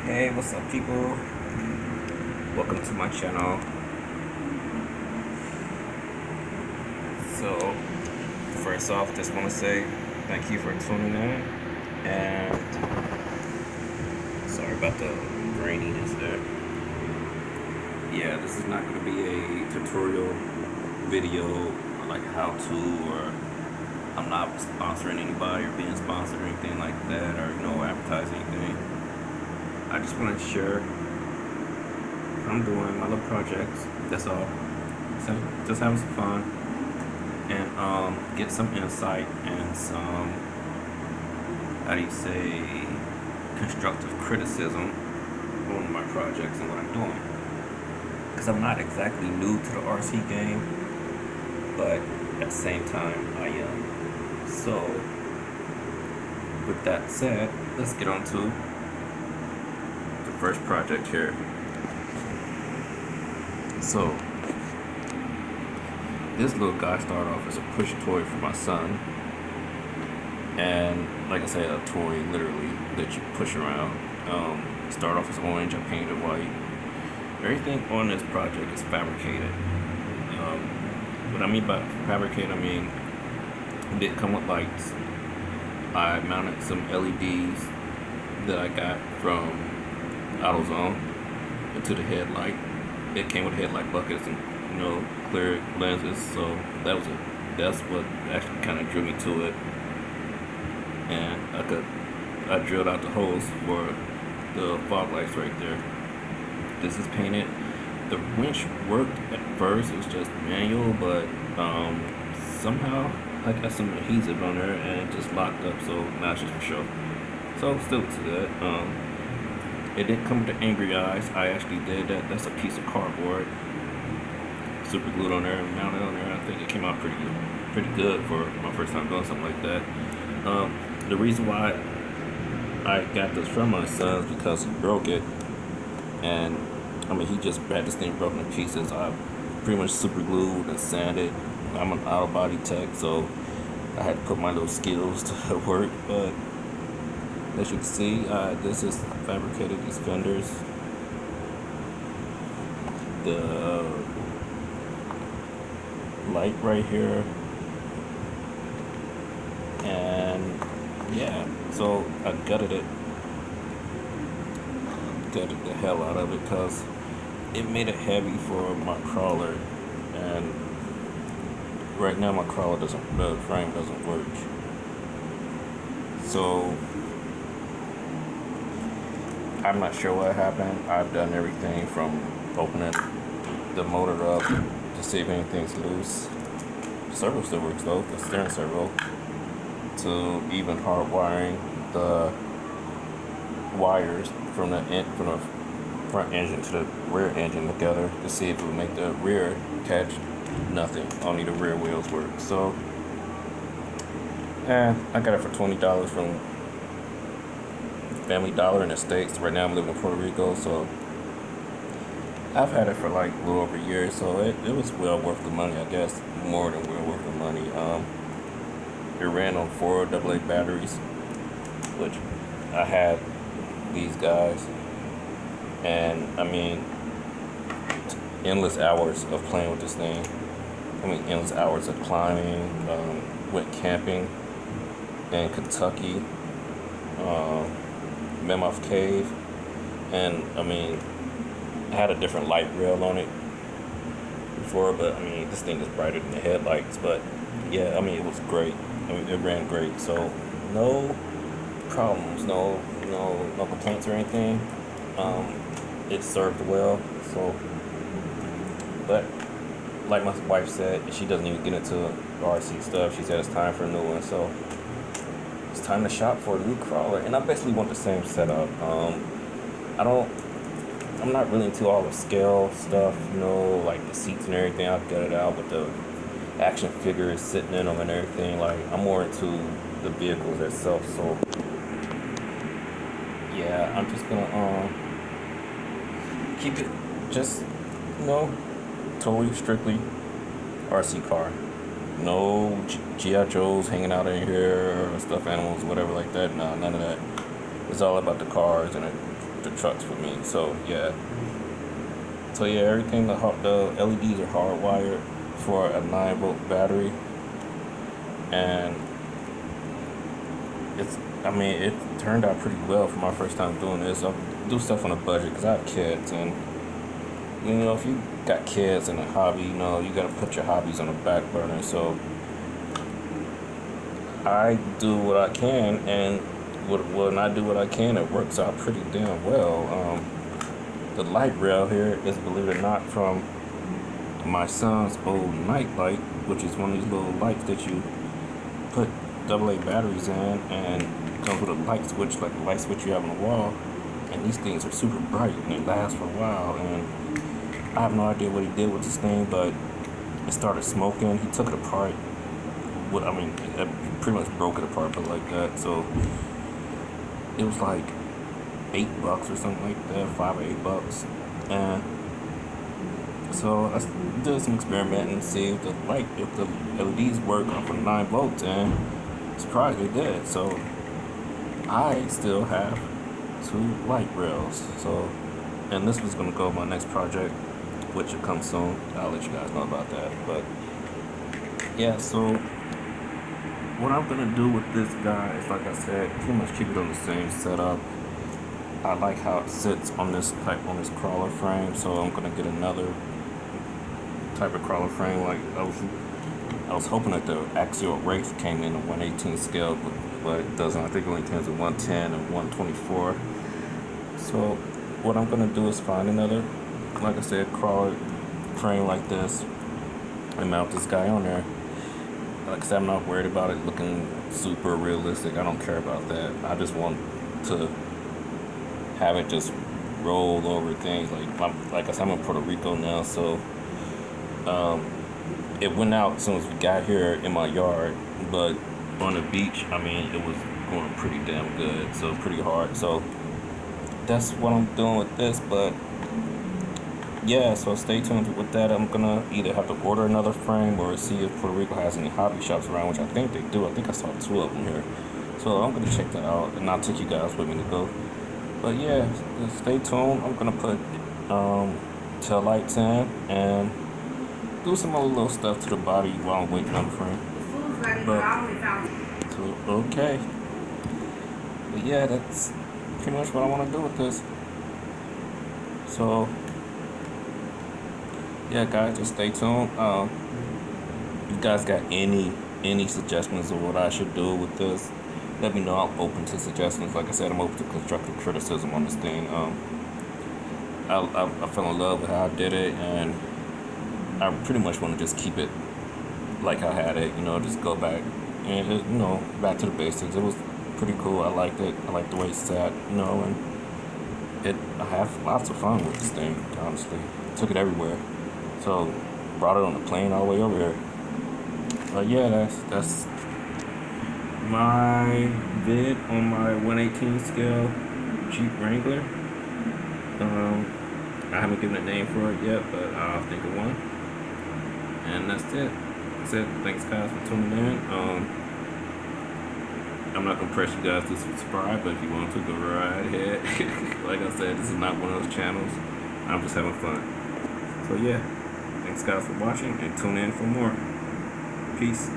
Hey, what's up, people? Welcome to my channel. So, first off, just want to say thank you for tuning in. And sorry about the graininess there. Yeah, this is not going to be a tutorial video like how to, or I'm not sponsoring anybody or being sponsored or anything like that, or advertising anything. I just want to share what I'm doing, my little projects. That's all. So just having some fun and get some insight and some, how do you say, constructive criticism on my projects and what I'm doing. Because I'm not exactly new to the RC game, but at the same time I am. So with that said, let's get on to the first project here. So this little guy started off as a push toy for my son, and like I said, a toy literally that you push around. Start off as orange, I painted it white. Everything on this project is fabricated. What I mean by fabricated, I mean it did come with lights. I mounted some LEDs that I got from AutoZone into the headlight. It came with headlight buckets and clear lenses, so that's what actually kind of drew me to it. And I drilled out the holes for the fog lights right there. This is painted. The winch worked at first, it was just manual, but somehow I got some adhesive on there and it just locked up, so now it's just for show. So still to that. It didn't come with the angry eyes. I actually did that. That's a piece of cardboard, super glued on there and mounted on there. I think it came out pretty good for my first time doing something like that. The reason why I got this from my son is because he broke it, and I mean he just had this thing broken to pieces. I pretty much super glued and sanded. I'm an auto body tech, so I had to put my little skills to work. But as you can see, this is fabricated, these fenders. The light right here. And yeah, so I gutted the hell out of it because it made it heavy for my crawler. And right now my crawler the frame doesn't work. So I'm not sure what happened. I've done everything from opening the motor up to see if anything's loose. The servo still works though, the steering servo, to even hardwiring the wires from the front engine to the rear engine together to see if it would make the rear catch. Nothing. Only the rear wheels work. So I got it for $20 from Family Dollar in the States. Right now I'm living in Puerto Rico, so I've had it for like a little over a year, so it was well worth the money, I guess. More than well worth the money. It ran on 4 AA batteries, which I had these guys, and I mean endless hours of playing with this thing. I mean endless hours of climbing. Went camping in Kentucky, Mammoth Cave, and I mean I had a different light rail on it before, but I mean this thing is brighter than the headlights. But yeah, I mean it was great. I mean it ran great, so no problems, no complaints or anything. It served well. So, but like my wife said, she doesn't even get into RC stuff. She said it's time for a new one, so it's time to shop for a new crawler. And I basically want the same setup. I'm not really into all the scale stuff, like the seats and everything. I'll get it out with the action figures sitting in them and everything. Like I'm more into the vehicles itself. So yeah, I'm just gonna keep it just totally strictly RC car. No G.I. Joes hanging out in here or stuffed animals, whatever like that. No, none of that. it's all about the cars and the trucks for me. So yeah, everything the LEDs are hardwired for a 9-volt battery, and it turned out pretty well for my first time doing this. I do stuff on a budget because I have kids, and if you got kids and a hobby, you got to put your hobbies on the back burner. So I do what I can, and when I do what I can, it works out pretty damn well. The light rail here is, believe it or not, from my son's old night light, which is one of these little lights that you put AA batteries in, and it comes with a light switch, like a light switch you have on the wall. And these things are super bright and they last for a while. And I have no idea what he did with this thing, but it started smoking. He took it apart. It pretty much broke it apart, but like that. So it was like $8 or something like that, $5 or $8. And so I did some experimenting and see if the LEDs work off of 9 volts, and surprised they did. So I still have 2 light rails. So, and this was gonna go my next project, which will come soon. I'll let you guys know about that. But yeah, so what I'm gonna do with this guy is, like I said, pretty much keep it on the same setup. I like how it sits on this crawler frame, so I'm gonna get another type of crawler frame. Like I was hoping that the axial rake came in a 1/18 scale, but it doesn't. I think it only comes in 110 and 124. So what I'm gonna do is find another, like I said, crawler frame like this and mount this guy on there. Like I said, I'm not worried about it looking super realistic. I don't care about that. I just want to have it just roll over things. Like I said, I'm in Puerto Rico now, so it went out as soon as we got here in my yard, but on the beach, it was going pretty damn good, so pretty hard. So that's what I'm doing with this. But yeah, so stay tuned with that. I'm gonna either have to order another frame or see if Puerto Rico has any hobby shops around, which I think they do. I think I saw 2 of them here, so I'm gonna check that out, and I'll take you guys with me to go. But yeah, just stay tuned. I'm gonna put tail lights in and do some other little stuff to the body while I'm waiting on the frame. Okay. But yeah, that's pretty much what I want to do with this. So yeah, guys, just stay tuned. If you guys got any suggestions of what I should do with this, let me know. I'm open to suggestions. Like I said, I'm open to constructive criticism on this thing. I fell in love with how I did it, and I pretty much want to just keep it like I had it. Just go back and back to the basics. It was pretty cool. I liked it. I liked the way it sat. And I have lots of fun with this thing. Honestly, took it everywhere. So brought it on the plane all the way over here. But yeah, that's my vid on my 1/18 scale Jeep Wrangler. I haven't given a name for it yet, but I'll think of one. And that's it. That's it. Thanks, guys, for tuning in. I'm not gonna press you guys to subscribe, but if you want to, go right ahead. Like I said, this is not one of those channels. I'm just having fun. So yeah, thanks, guys, for watching, and tune in for more. Peace.